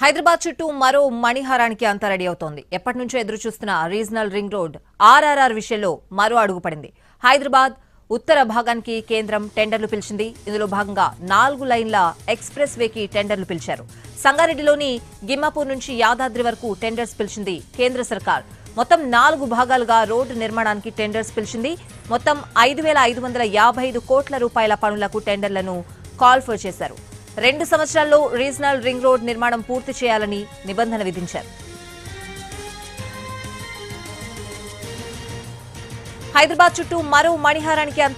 హైదరాబాద్ చుట్టూ మరో మణిహారానికి అంతా రెడీ అవుతోంది. ఎప్పటి నుంచో ఎదురు చూస్తున్న రీజనల్ రింగ్ రోడ్ ఆర్ఆర్ఆర్ విషయంలో మరో అడుగు పడింది. హైదరాబాద్ ఉత్తర భాగానికి కేంద్రం టెండర్లు పిలిచింది. ఇందులో భాగంగా 4 లైన్ల ఎక్స్ప్రెస్ వేకి టెండర్లు పిలిచారు. సంగారెడ్డిలోని గిమ్మాపూర్ నుంచి యాదాద్రి వరకు టెండర్స్ పిలిచింది కేంద్ర సర్కార్. మొత్తం 4 భాగాలుగా రోడ్డు నిర్మాణానికి టెండర్స్ పిలిచింది. మొత్తం 5,555 కోట్ల రూపాయల పనులకు టెండర్లను కాల్ఫర్ చేశారు. 2 సంవత్సరాల్లో రీజనల్ రింగ్ రోడ్ నిర్మాణం పూర్తి చేయాలని నిబంధన విధించారు. హైదరాబాద్ చుట్టూ మరో మణిహారానికి అంతా